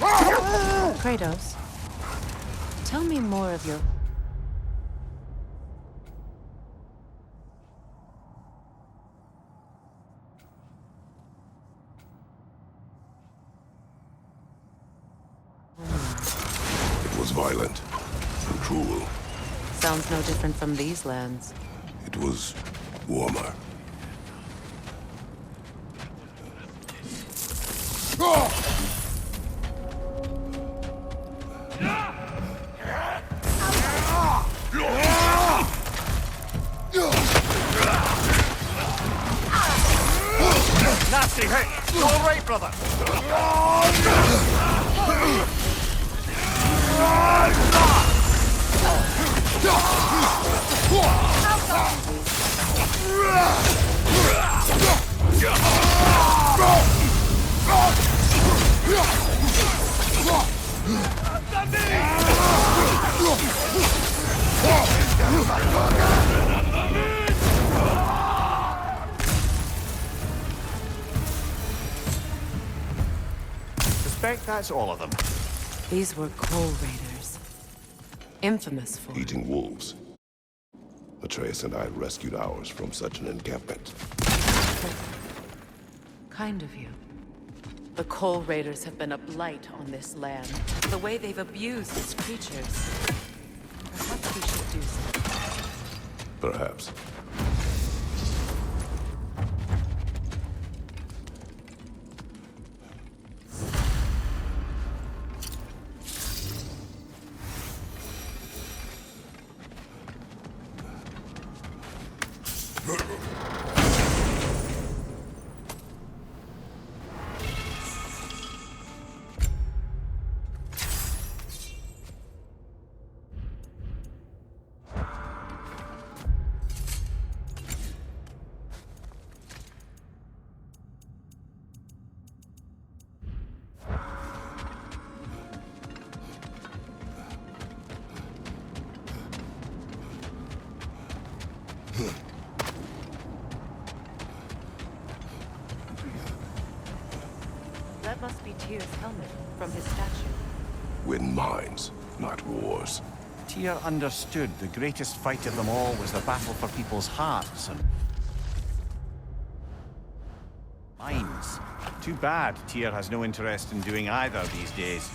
Kratos, tell me more of your... It was violent and cruel. Sounds no different from these lands. It was warmer. Nasty hit! You all right, brother? Suspect that's all of them. These were Coal Raiders. Infamous for... Eating wolves. Atreus and I rescued ours from such an encampment. Kind of you. The Coal Raiders have been a blight on this land. The way they've abused its creatures. Perhaps we should do something. Perhaps. That must be Tyr's helmet from his statue. Win mines, not wars. Tyr understood the greatest fight of them all was the battle for people's hearts and... minds. Too bad Tyr has no interest in doing either these days.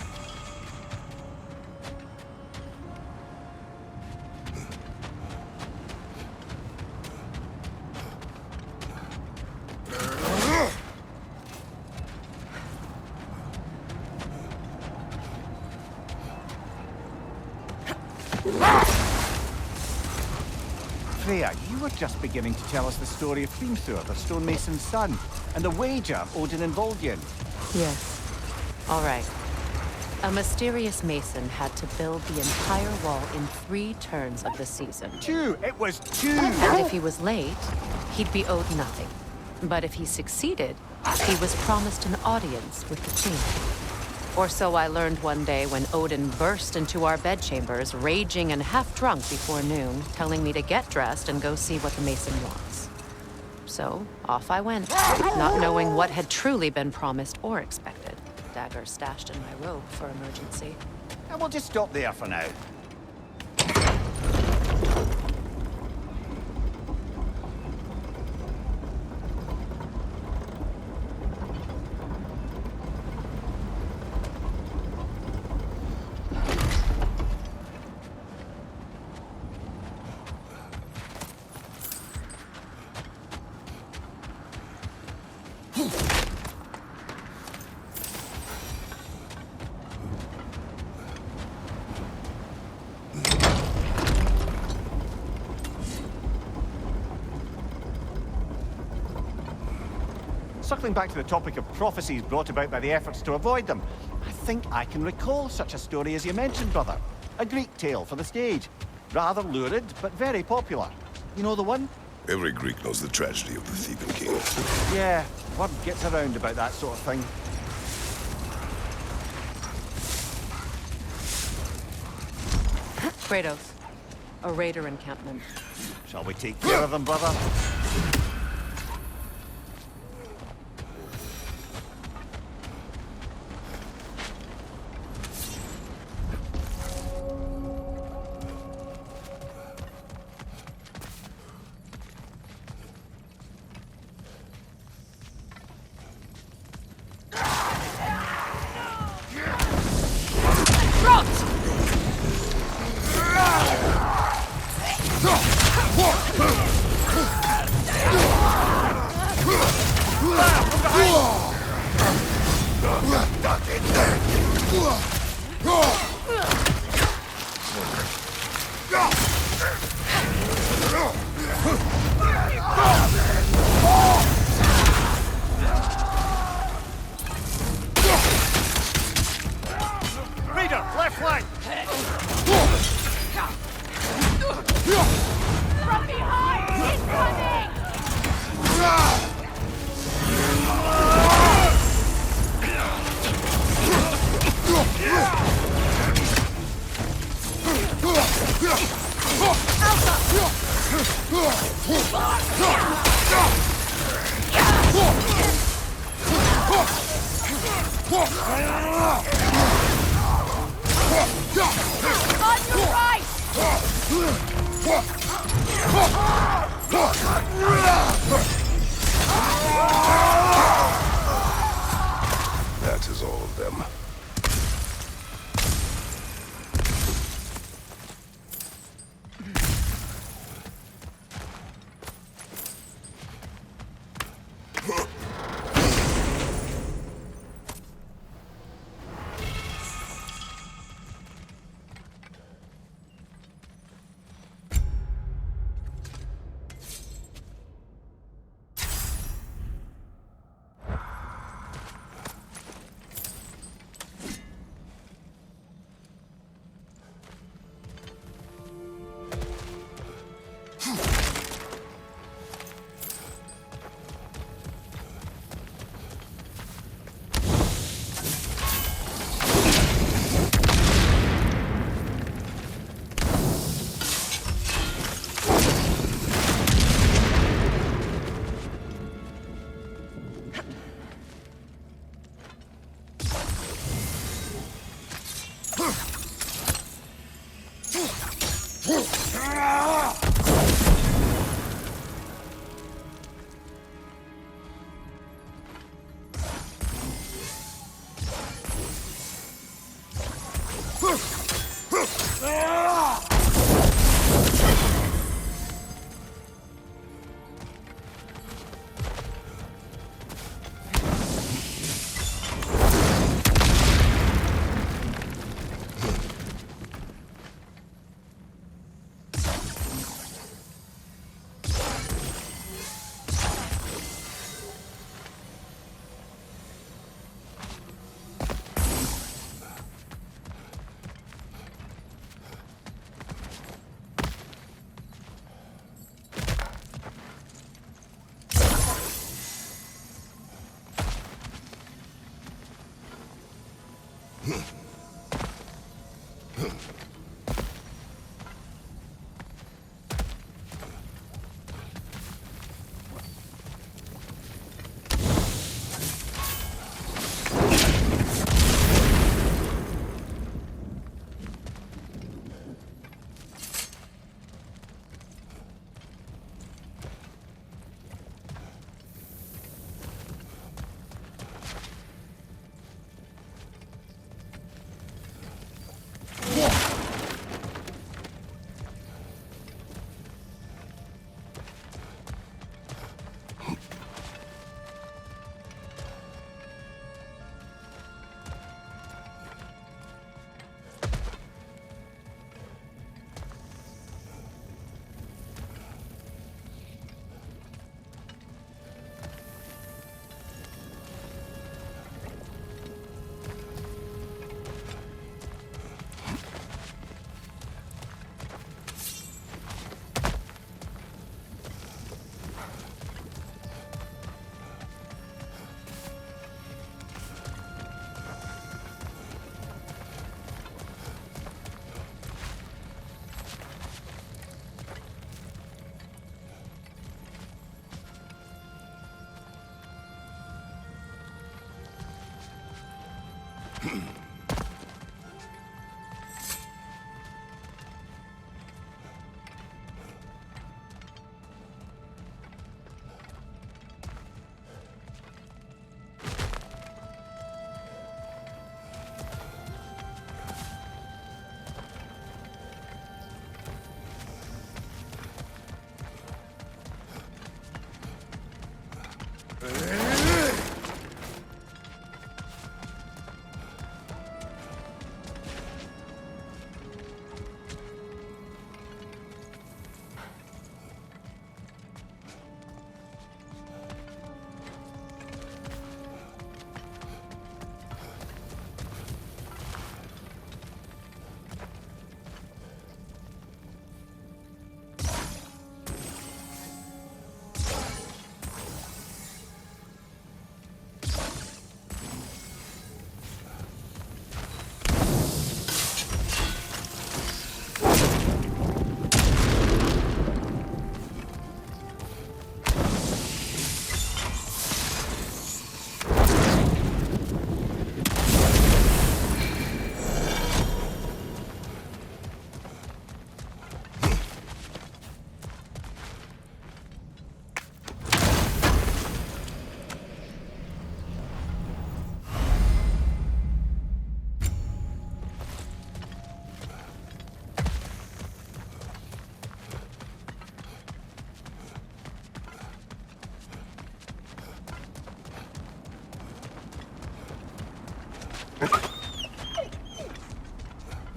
Freya, you were just beginning to tell us the story of Hrimthur, the stonemason's son, and the wager Odin and Volgin. Yes. All right. A mysterious mason had to build the entire wall in 3 turns of the season. 2! It was 2! And if he was late, he'd be owed nothing. But if he succeeded, he was promised an audience with the king. Or so I learned one day when Odin burst into our bedchambers, raging and half-drunk before noon, telling me to get dressed and go see what the mason wants. So, off I went, not knowing what had truly been promised or expected. Dagger stashed in my robe for emergency. And we'll just stop there for now. Circling back to the topic of prophecies brought about by the efforts to avoid them, I think I can recall such a story as you mentioned, brother. A Greek tale for the stage. Rather lurid, but very popular. You know the one? Every Greek knows the tragedy of the Theban king. Yeah, word gets around about that sort of thing. Kratos, a raider encampment. Shall we take care of them, brother?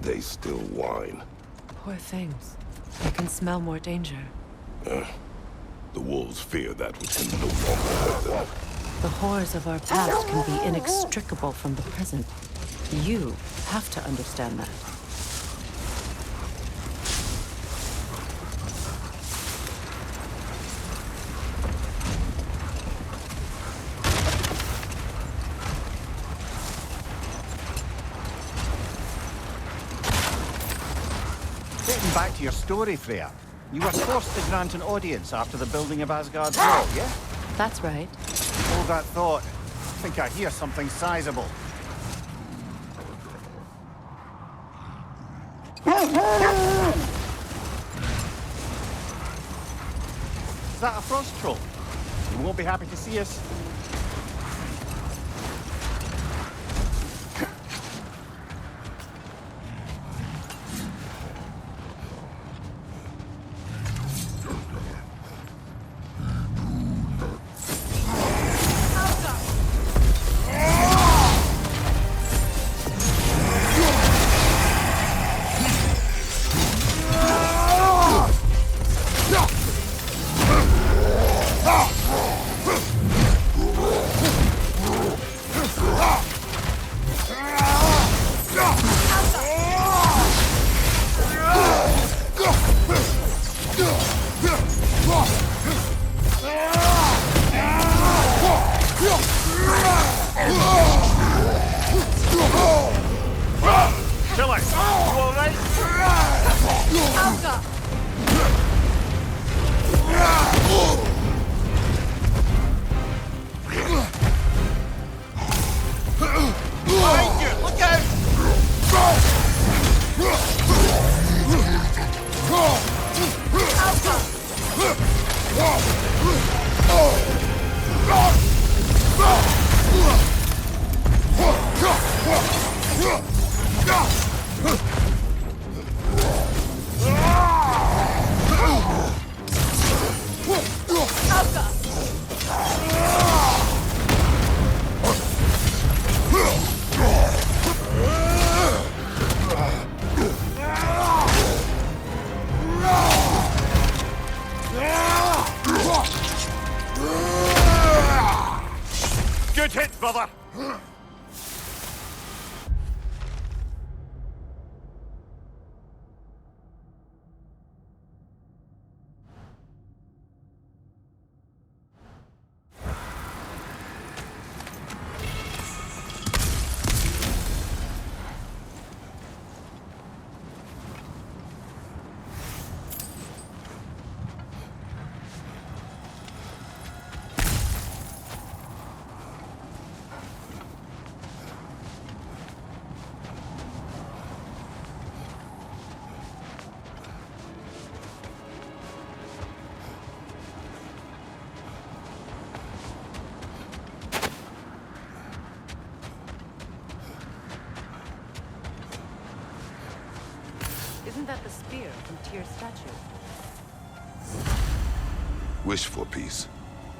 They still whine. Poor things. They can smell more danger. The wolves fear that which can no longer hurt them. The horrors of our past can be inextricable from the present. You have to understand that. Getting back to your story, Freya. You were forced to grant an audience after the building of Asgard's wall, yeah? That's right. Hold that thought. I think I hear something sizable. Is that a frost troll? You won't be happy to see us. boy! You all right? Alka! Behind you! Look out! Good hit, brother! Isn't that the spear from Tyr's statue? Wish for peace.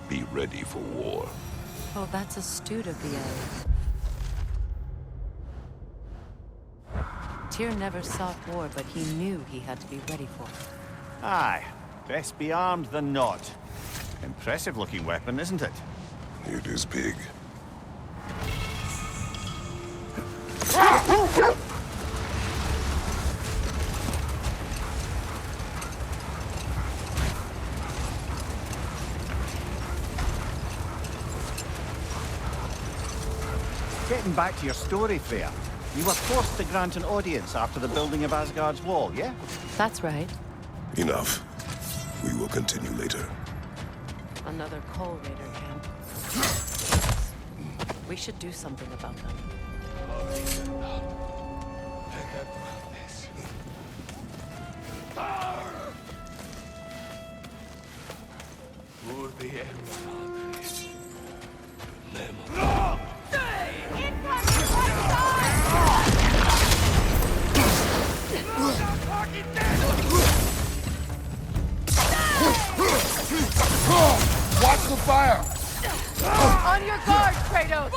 Be ready for war. Oh, that's astute of the elves. Tyr never sought war, but he knew he had to be ready for it. Aye, best be armed than not. Impressive looking weapon, isn't it? It is big. Getting back to your story, Freya. You were forced to grant an audience after the building of Asgard's wall, yeah? That's right. Enough. We will continue later. Another Coal Raider camp. We should do something about them. Watch the fire! On your guard, Kratos!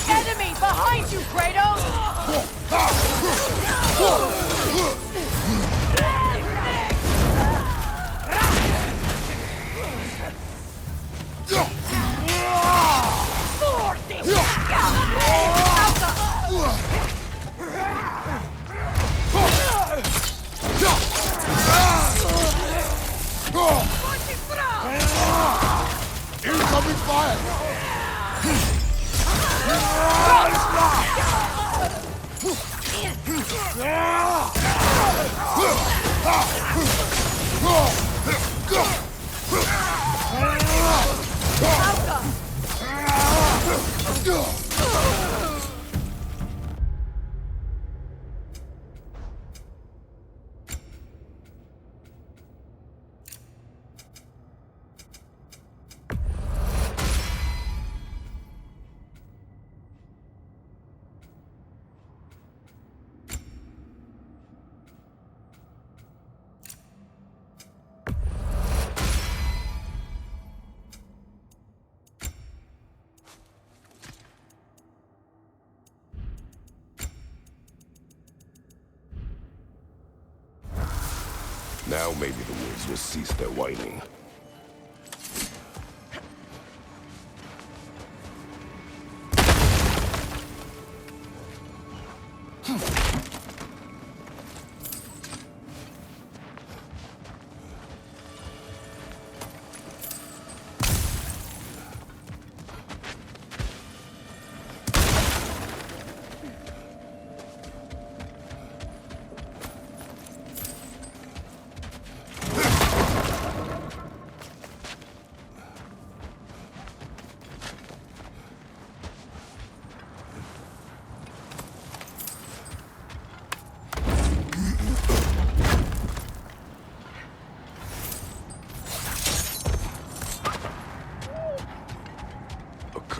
Enemy behind you, Kratos! Incoming fire! Now maybe the wolves will cease their whining.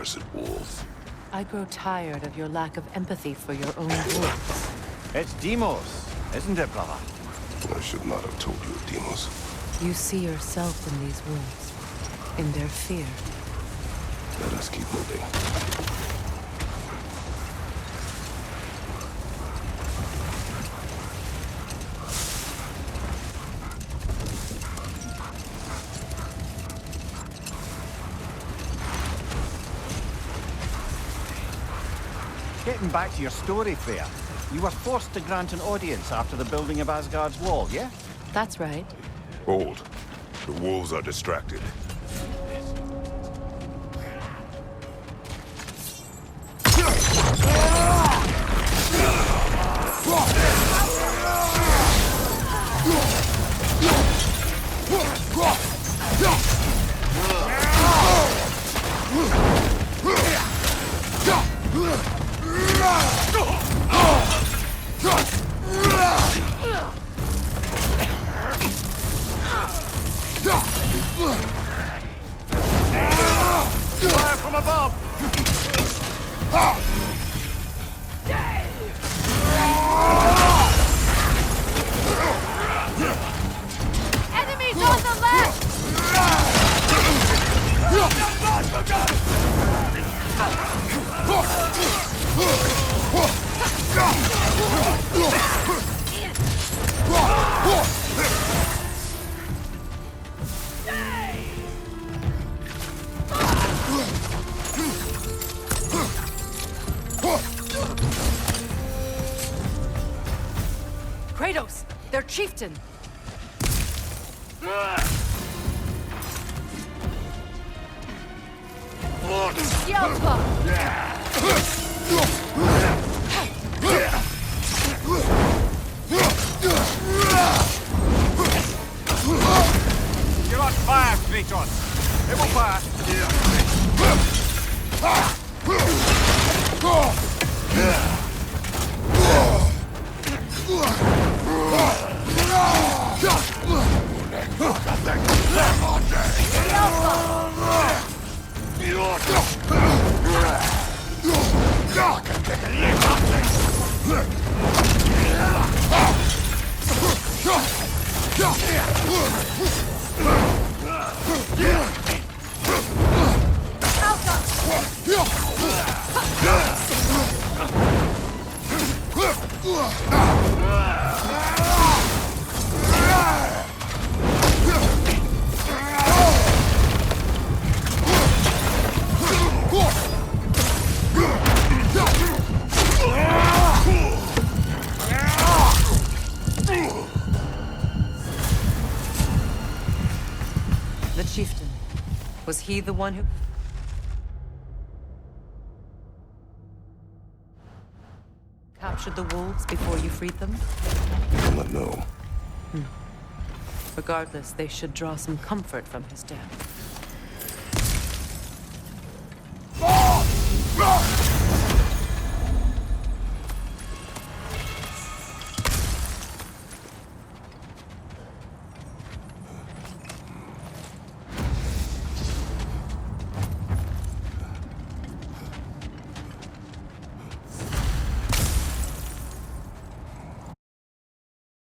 accursed wolves. I grow tired of your lack of empathy for your own wolves. It's Demos, isn't it, brother? I should not have told you of Demos. You see yourself in these wolves, in their fear. Let us keep moving. Getting back to your story, Freya. You were forced to grant an audience after the building of Asgard's wall, yeah? That's right. Hold. The wolves are distracted. Fire from above! Enemies on the left! Kratos! Their chieftain! You're on fire, Kratos! It will pass! The chieftain. Was he the one who... captured the wolves before you freed them? I do not know. Regardless, they should draw some comfort from his death.